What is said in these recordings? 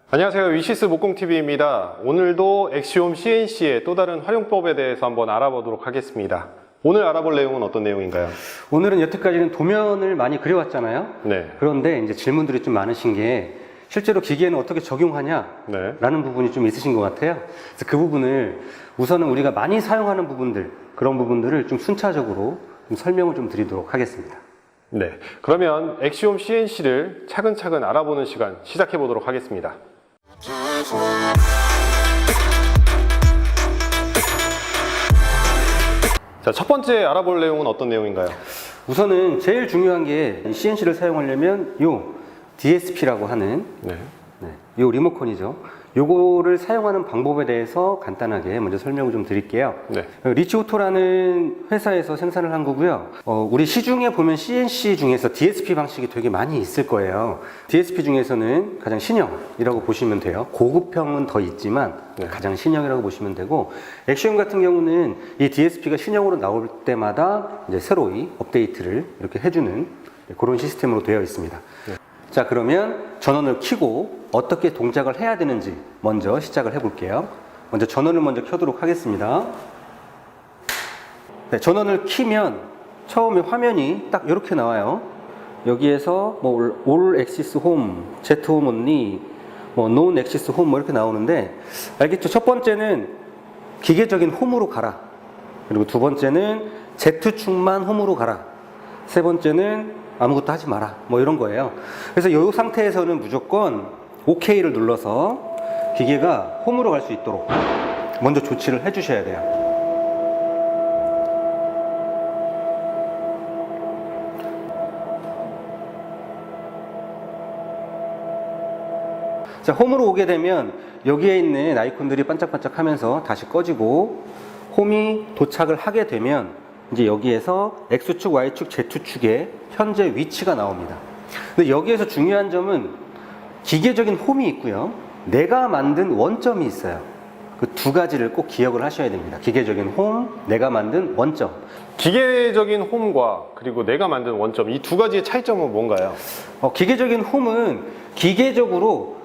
안녕하세요. 위시스 목공TV입니다. 오늘도 엑시움 CNC의 또 다른 활용법에 대해서 한번 알아보도록 하겠습니다. 오늘 알아볼 내용은 어떤 내용인가요? 오늘은 여태까지는 도면을 많이 그려왔잖아요. 네. 그런데 이제 질문들이 좀 많으신 게 실제로 기계는 어떻게 적용하냐? 네. 라는 부분이 좀 있으신 것 같아요. 그래서 그 부분을 우선은 우리가 많이 사용하는 부분들, 그런 부분들을 좀 순차적으로 좀 설명을 좀 드리도록 하겠습니다. 네. 그러면 엑시움 CNC를 차근차근 알아보는 시간 시작해 보도록 하겠습니다. 자, 첫 번째 알아볼 내용은 어떤 내용인가요? 우선은 제일 중요한 게 CNC를 사용하려면 요 DSP라고 하는 요 리모컨이죠. 요거를 사용하는 방법에 대해서 간단하게 먼저 설명을 좀 드릴게요. 네. 리치오토라는 회사에서 생산을 한 거고요. 우리 시중에 보면 CNC 중에서 DSP 방식이 되게 많이 있을 거예요. DSP 중에서는 가장 신형이라고 보시면 돼요. 고급형은 더 있지만 가장 신형이라고 보시면 되고, 엑시움 같은 경우는 이 DSP가 신형으로 나올 때마다 이제 새로이 업데이트를 이렇게 해주는 그런 시스템으로 되어 있습니다. 자, 그러면 전원을 켜고 어떻게 동작을 해야 되는지 먼저 시작을 해 볼게요. 먼저 전원을 먼저 켜도록 하겠습니다. 네, 전원을 켜면 처음에 화면이 딱 이렇게 나와요. 여기에서 뭐 All Axis Home, Z Home Only, 뭐 Non Axis Home 뭐 이렇게 나오는데, 알겠죠? 첫 번째는 기계적인 홈으로 가라. 그리고 두 번째는 Z축만 홈으로 가라. 세 번째는 아무것도 하지 마라, 뭐 이런 거예요. 그래서 이 상태에서는 무조건 OK를 눌러서 기계가 홈으로 갈 수 있도록 먼저 조치를 해 주셔야 돼요. 자, 홈으로 오게 되면 여기에 있는 아이콘들이 반짝반짝 하면서 다시 꺼지고, 홈이 도착을 하게 되면 이제 여기에서 X축, Y축, Z축의 현재 위치가 나옵니다. 근데 여기에서 중요한 점은 기계적인 홈이 있고요, 내가 만든 원점이 있어요. 그 두 가지를 꼭 기억을 하셔야 됩니다. 기계적인 홈, 내가 만든 원점. 기계적인 홈과 그리고 내가 만든 원점, 이 두 가지의 차이점은 뭔가요? 기계적인 홈은 기계적으로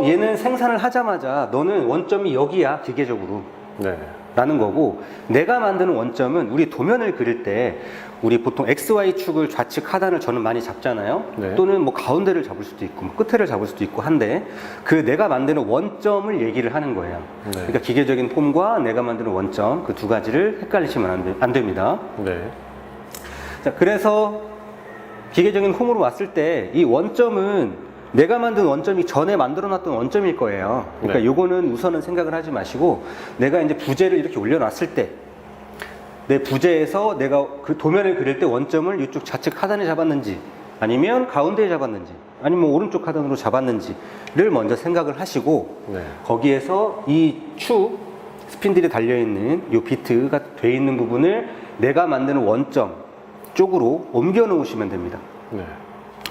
얘는 생산을 하자마자 너는 원점이 여기야, 기계적으로. 네. 라는 거고, 내가 만드는 원점은 우리 도면을 그릴 때 우리 보통 XY축을 좌측 하단을 저는 많이 잡잖아요. 네. 또는 뭐 가운데를 잡을 수도 있고 뭐 끝에를 잡을 수도 있고 한데, 그 내가 만드는 원점을 얘기를 하는 거예요. 네. 그러니까 기계적인 폼과 내가 만드는 원점, 그 두 가지를 헷갈리시면 안 됩니다. 네. 자, 그래서 기계적인 홈으로 왔을 때 이 원점은 내가 만든 원점이 전에 만들어 놨던 원점일 거예요. 그러니까 네. 요거는 우선은 생각을 하지 마시고, 내가 이제 부재를 이렇게 올려놨을 때 내 부재에서 내가 그 도면을 그릴 때 원점을 이쪽 좌측 하단에 잡았는지, 아니면 가운데에 잡았는지, 아니면 오른쪽 하단으로 잡았는지를 먼저 생각을 하시고, 네. 거기에서 이 축, 스핀들이 달려있는 이 비트가 돼 있는 부분을 내가 만드는 원점 쪽으로 옮겨 놓으시면 됩니다. 네.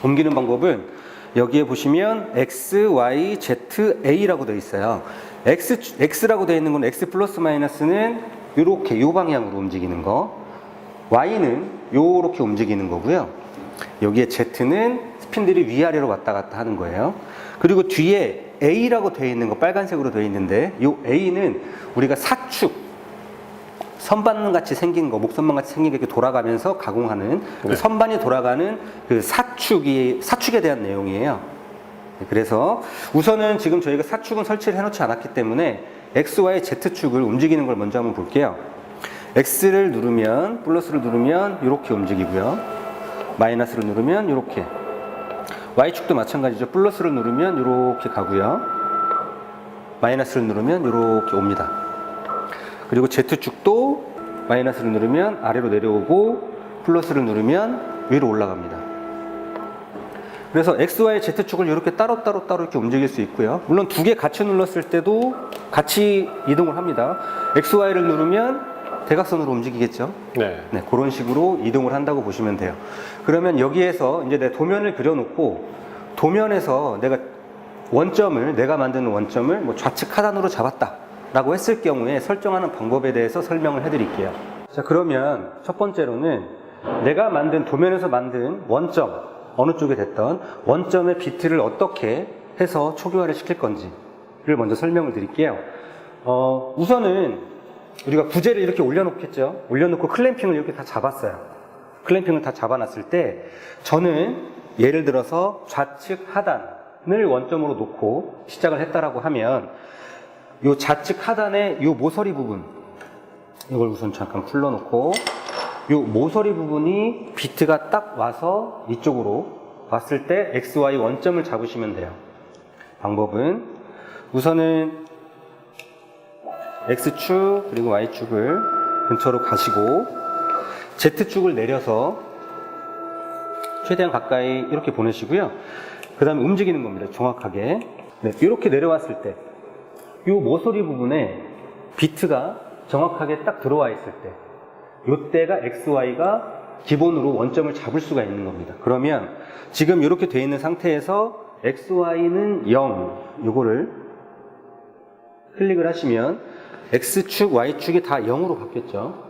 옮기는 방법은 여기에 보시면 X, Y, Z, A라고 되어 있어요. X라고 되어 있는 건 X 플러스 마이너스는 이렇게 요 방향으로 움직이는 거, Y는 요렇게 움직이는 거고요. 여기에 Z는 스핀들이 위아래로 왔다 갔다 하는 거예요. 그리고 뒤에 A라고 되어 있는 거, 빨간색으로 되어 있는데, 요 A는 우리가 사축, 선반 같이 생긴 거, 목선반 같이 생긴 게 이렇게 돌아가면서 가공하는 그 선반이 돌아가는 그 사축에 대한 내용이에요. 그래서 우선은 지금 저희가 사축은 설치를 해놓지 않았기 때문에 X, Y, Z축을 움직이는 걸 먼저 한번 볼게요. X를 누르면, 플러스를 누르면 이렇게 움직이고요. 마이너스를 누르면 이렇게. Y축도 마찬가지죠. 플러스를 누르면 이렇게 가고요. 마이너스를 누르면 이렇게 옵니다. 그리고 Z축도 마이너스를 누르면 아래로 내려오고, 플러스를 누르면 위로 올라갑니다. 그래서 X, Y, Z축을 이렇게 따로따로 이렇게 움직일 수 있고요. 물론 두 개 같이 눌렀을 때도 같이 이동을 합니다. X, Y를 누르면 대각선으로 움직이겠죠. 네. 네, 그런 식으로 이동을 한다고 보시면 돼요. 그러면 여기에서 이제 내 도면을 그려놓고, 도면에서 내가 내가 만드는 원점을 뭐 좌측 하단으로 잡았다 라고 했을 경우에 설정하는 방법에 대해서 설명을 해드릴게요. 자, 그러면 첫 번째로는 내가 만든 도면에서 만든 원점, 어느 쪽에 됐던 원점의 비트를 어떻게 해서 초기화를 시킬 건지를 먼저 설명을 드릴게요. 우선은 우리가 부재를 이렇게 올려놓겠죠. 올려놓고 클램핑을 이렇게 다 잡았어요. 클램핑을 다 잡아놨을 때 저는 예를 들어서 좌측 하단을 원점으로 놓고 시작을 했다라고 하면 이 좌측 하단의 이 모서리 부분, 이걸 우선 잠깐 풀러놓고 이 모서리 부분이 비트가 딱 와서 이쪽으로 왔을 때 XY 원점을 잡으시면 돼요. 방법은 우선은 X축 그리고 Y축을 근처로 가시고 Z축을 내려서 최대한 가까이 이렇게 보내시고요. 그 다음에 움직이는 겁니다. 정확하게. 네, 이렇게 내려왔을 때 이 모서리 부분에 비트가 정확하게 딱 들어와 있을 때 이때가 XY가 기본으로 원점을 잡을 수가 있는 겁니다. 그러면 지금 이렇게 되어 있는 상태에서 XY는 0 이거를 클릭을 하시면 X축, Y축이 다 0으로 바뀌었죠.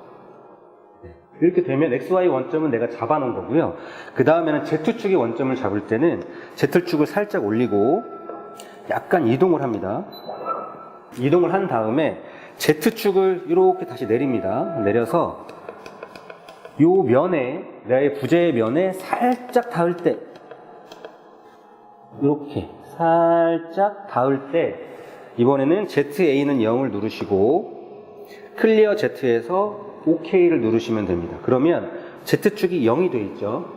이렇게 되면 XY 원점은 내가 잡아놓은 거고요. 그 다음에는 Z축의 원점을 잡을 때는 Z축을 살짝 올리고 약간 이동을 합니다. 이동을 한 다음에 Z축을 이렇게 다시 내립니다. 내려서 이 면에, 내의 부재의 면에 살짝 닿을 때 이렇게 살짝 닿을 때 이번에는 ZA는 0을 누르시고 클리어 Z에서 OK를 누르시면 됩니다. 그러면 Z축이 0이 돼 있죠.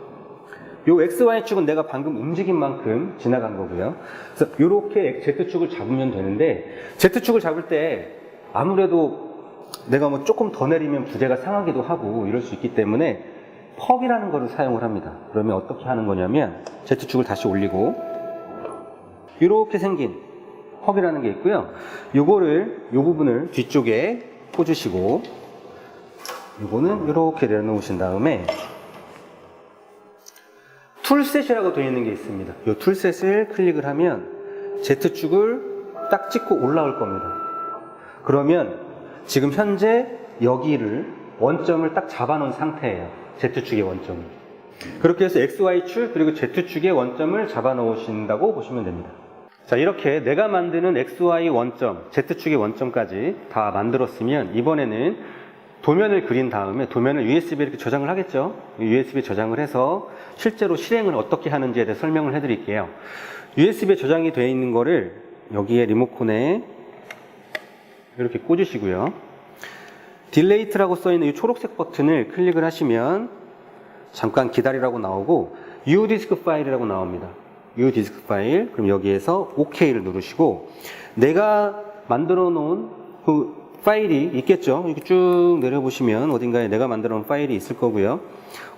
요 XY축은 내가 방금 움직인 만큼 지나간 거고요. 그래서 이렇게 Z축을 잡으면 되는데 Z축을 잡을 때 아무래도 내가 뭐 조금 더 내리면 부재가 상하기도 하고 이럴 수 있기 때문에 퍽이라는 거를 사용을 합니다. 그러면 어떻게 하는 거냐면 Z축을 다시 올리고 이렇게 생긴 퍽이라는 게 있고요. 요거를 요 부분을 뒤쪽에 꽂으시고 요거는 이렇게 내려놓으신 다음에 툴셋이라고 되어 있는 게 있습니다. 이 툴셋을 클릭을 하면 Z축을 딱 찍고 올라올 겁니다. 그러면 지금 현재 여기를 원점을 딱 잡아놓은 상태예요. Z축의 원점을. 그렇게 해서 XY축 그리고 Z축의 원점을 잡아놓으신다고 보시면 됩니다. 자, 이렇게 내가 만드는 XY 원점, Z축의 원점까지 다 만들었으면 이번에는 도면을 그린 다음에 도면을 USB에 이렇게 저장을 하겠죠. USB 저장을 해서 실제로 실행을 어떻게 하는지에 대해 설명을 해드릴게요. USB에 저장이 되어 있는 거를 여기에 리모컨에 이렇게 꽂으시고요. 딜레이트라고 써있는 이 초록색 버튼을 클릭을 하시면 잠깐 기다리라고 나오고 UDisk 파일이라고 나옵니다. UDisk 파일. 그럼 여기에서 OK를 누르시고 내가 만들어 놓은 그 파일이 있겠죠. 이렇게 쭉 내려보시면 어딘가에 내가 만들어 놓은 파일이 있을 거고요.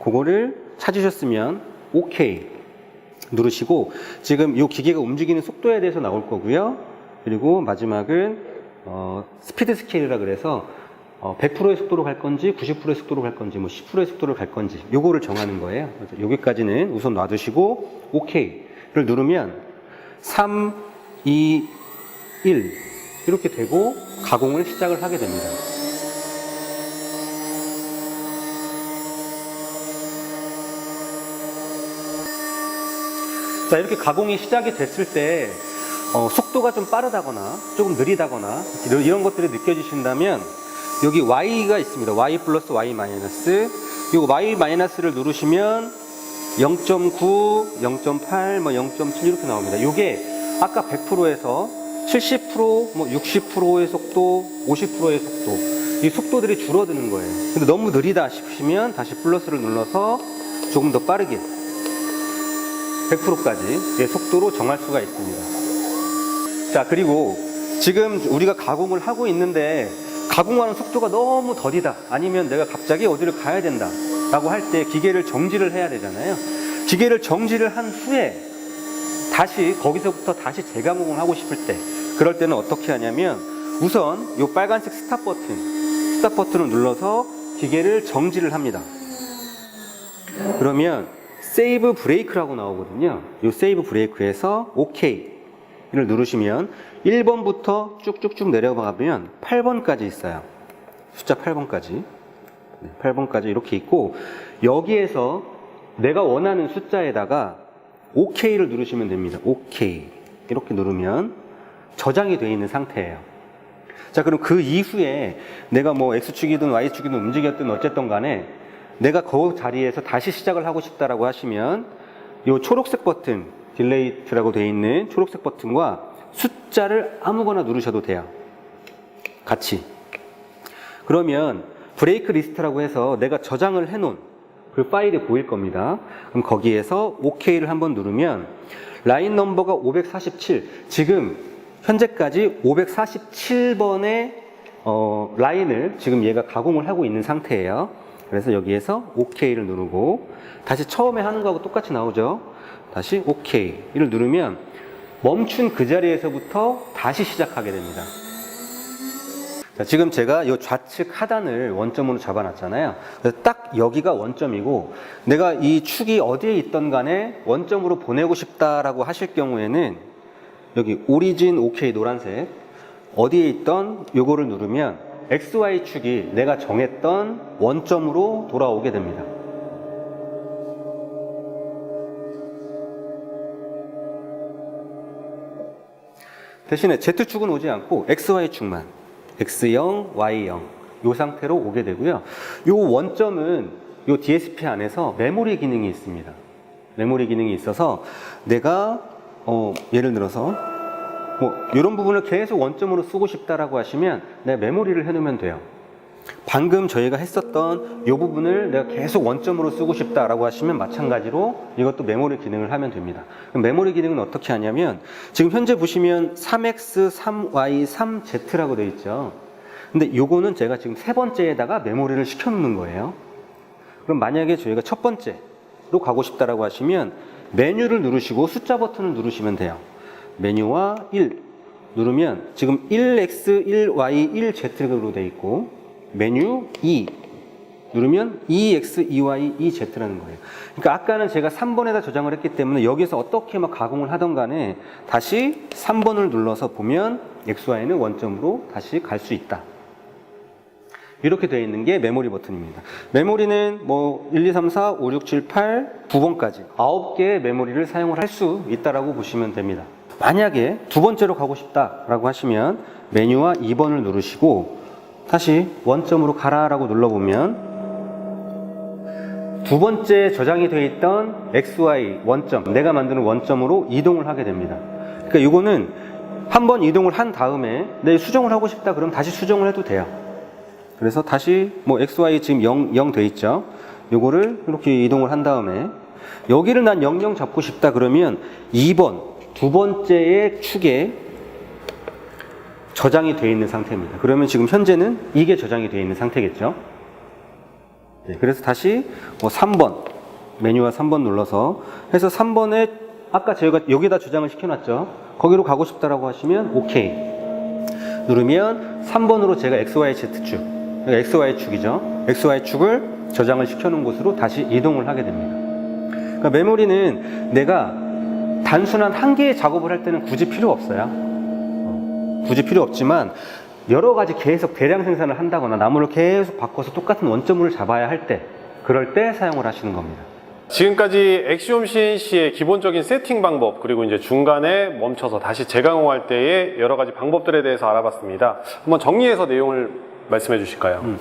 그거를 찾으셨으면 OK 누르시고 지금 이 기계가 움직이는 속도에 대해서 나올 거고요. 그리고 마지막은 스피드 스케일이라 그래서 100%의 속도로 갈 건지 90%의 속도로 갈 건지 뭐 10%의 속도로 갈 건지 요거를 정하는 거예요. 그래서 여기까지는 우선 놔두시고 OK를 누르면 3, 2, 1 이렇게 되고 가공을 시작을 하게 됩니다. 자, 이렇게 가공이 시작이 됐을 때 속도가 좀 빠르다거나 조금 느리다거나 이런 것들이 느껴지신다면 여기 Y가 있습니다. Y 플러스 Y 마이너스. 이 Y 마이너스를 누르시면 0.9, 0.8, 뭐 0.7 이렇게 나옵니다. 이게 아까 100%에서 70%, 뭐 60%의 속도, 50%의 속도, 이 속도들이 줄어드는 거예요. 근데 너무 느리다 싶으시면 다시 플러스를 눌러서 조금 더 빠르게 100%까지의 속도로 정할 수가 있습니다. 자, 그리고 지금 우리가 가공을 하고 있는데 가공하는 속도가 너무 더디다, 아니면 내가 갑자기 어디를 가야 된다 라고 할 때 기계를 정지를 해야 되잖아요. 기계를 정지를 한 후에 다시 거기서부터 다시 재가공을 하고 싶을 때, 그럴 때는 어떻게 하냐면 우선 이 빨간색 스탑 버튼을 눌러서 기계를 정지를 합니다. 그러면 세이브 브레이크라고 나오거든요. 이 세이브 브레이크에서 OK를 누르시면 1번부터 쭉쭉쭉 내려가면 8번까지 있어요. 숫자 8번까지. 8번까지 이렇게 있고, 여기에서 내가 원하는 숫자에다가 OK를 누르시면 됩니다. OK. 이렇게 누르면 저장이 되어 있는 상태예요. 자, 그럼 그 이후에 내가 뭐 X축이든 Y축이든 움직였든 어쨌든 간에 내가 그 자리에서 다시 시작을 하고 싶다라고 하시면 이 초록색 버튼, 딜레이트라고 되어 있는 초록색 버튼과 숫자를 아무거나 누르셔도 돼요. 같이. 그러면 브레이크 리스트라고 해서 내가 저장을 해놓은 그 파일이 보일 겁니다. 그럼 거기에서 OK를 한번 누르면 라인 넘버가 547, 지금 현재까지 547번의 라인을 지금 얘가 가공을 하고 있는 상태예요. 그래서 여기에서 OK를 누르고 다시 처음에 하는 거하고 똑같이 나오죠. 다시 OK를 누르면 멈춘 그 자리에서부터 다시 시작하게 됩니다. 자, 지금 제가 이 좌측 하단을 원점으로 잡아놨잖아요. 그래서 딱 여기가 원점이고 내가 이 축이 어디에 있던 간에 원점으로 보내고 싶다라고 하실 경우에는 여기 오리진 OK 노란색 어디에 있던 요거를 누르면 XY 축이 내가 정했던 원점으로 돌아오게 됩니다. 대신에 Z축은 오지 않고 XY축만 X0, Y0 이 상태로 오게 되고요. 이 원점은 이 DSP 안에서 메모리 기능이 있습니다. 메모리 기능이 있어서 내가 예를 들어서 뭐 이런 부분을 계속 원점으로 쓰고 싶다라고 하시면 내가 메모리를 해놓으면 돼요. 방금 저희가 했었던 이 부분을 내가 계속 원점으로 쓰고 싶다라고 하시면 마찬가지로 이것도 메모리 기능을 하면 됩니다. 그럼 메모리 기능은 어떻게 하냐면 지금 현재 보시면 3X, 3Y, 3Z라고 되어 있죠. 근데 요거는 제가 지금 세 번째에다가 메모리를 시켜놓는 거예요. 그럼 만약에 저희가 첫 번째로 가고 싶다라고 하시면 메뉴를 누르시고 숫자 버튼을 누르시면 돼요. 메뉴와 1 누르면 지금 1X, 1Y, 1Z로 되어 있고 메뉴 2 누르면 2X, 2Y, 2Z라는 거예요. 그러니까 아까는 제가 3번에다 저장을 했기 때문에 여기서 어떻게 막 가공을 하던 간에 다시 3번을 눌러서 보면 XY는 원점으로 다시 갈 수 있다. 이렇게 되어 있는 게 메모리 버튼입니다. 메모리는 뭐 1, 2, 3, 4, 5, 6, 7, 8, 9번까지 9개의 메모리를 사용을 할 수 있다라고 보시면 됩니다. 만약에 두 번째로 가고 싶다라고 하시면 메뉴와 2번을 누르시고 다시 원점으로 가라라고 눌러보면 두 번째 저장이 되어 있던 XY 원점, 내가 만드는 원점으로 이동을 하게 됩니다. 그러니까 이거는 한번 이동을 한 다음에 내 수정을 하고 싶다 그러면 다시 수정을 해도 돼요. 그래서 다시 뭐 XY 지금 0 돼 있죠. 요거를 이렇게 이동을 한 다음에 여기를 난 00 잡고 싶다 그러면 2번 두 번째의 축에 저장이 되어 있는 상태입니다. 그러면 지금 현재는 이게 저장이 되어 있는 상태겠죠. 네, 그래서 다시 뭐 3번 메뉴와 3번 눌러서 해서 3번에 아까 저희가 여기다 저장을 시켜놨죠. 거기로 가고 싶다라고 하시면 OK 누르면 3번으로 제가 XYZ축 XY축이죠. XY축을 저장을 시켜놓은 곳으로 다시 이동을 하게 됩니다. 그러니까 메모리는 내가 단순한 한 개의 작업을 할 때는 굳이 필요 없어요. 굳이 필요 없지만 여러 가지 계속 대량 생산을 한다거나 나무를 계속 바꿔서 똑같은 원점을 잡아야 할 때, 그럴 때 사용을 하시는 겁니다. 지금까지 엑시옴 CNC의 기본적인 세팅 방법, 그리고 이제 중간에 멈춰서 다시 재가공할 때의 여러 가지 방법들에 대해서 알아봤습니다. 한번 정리해서 내용을 말씀해 주실까요?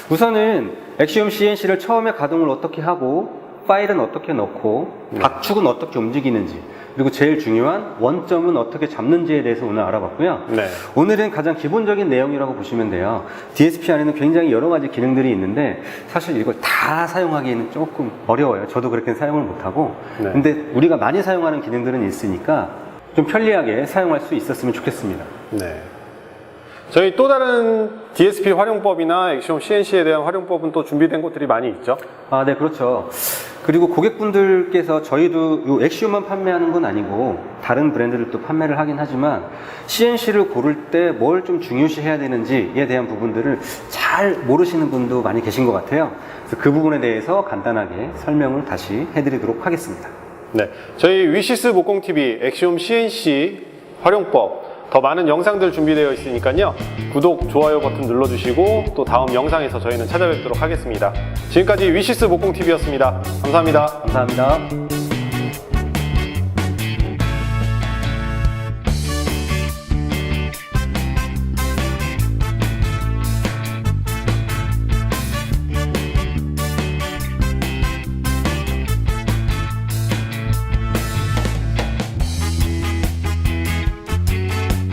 우선은 엑시옴 CNC를 처음에 가동을 어떻게 하고 파일은 어떻게 넣고 박축은 어떻게 움직이는지, 그리고 제일 중요한 원점은 어떻게 잡는지에 대해서 오늘 알아봤고요. 네. 오늘은 가장 기본적인 내용이라고 보시면 돼요. DSP 안에는 굉장히 여러 가지 기능들이 있는데 사실 이걸 다 사용하기에는 조금 어려워요. 저도 그렇게 사용을 못하고. 네. 근데 우리가 많이 사용하는 기능들은 있으니까 좀 편리하게 사용할 수 있었으면 좋겠습니다. 네. 저희 또 다른 DSP 활용법이나 엑시옴 CNC에 대한 활용법은 또 준비된 것들이 많이 있죠? 아, 네, 그렇죠. 그리고 고객분들께서 저희도 이 엑시옴만 판매하는 건 아니고 다른 브랜드들도 판매를 하긴 하지만 CNC를 고를 때 뭘 좀 중요시 해야 되는지에 대한 부분들을 잘 모르시는 분도 많이 계신 것 같아요. 그래서 그 부분에 대해서 간단하게 설명을 다시 해드리도록 하겠습니다. 네. 저희 위시스 목공TV 엑시옴 CNC 활용법 더 많은 영상들 준비되어 있으니까요. 구독, 좋아요 버튼 눌러주시고 또 다음 영상에서 저희는 찾아뵙도록 하겠습니다. 지금까지 위시스 목공TV였습니다. 감사합니다. 감사합니다.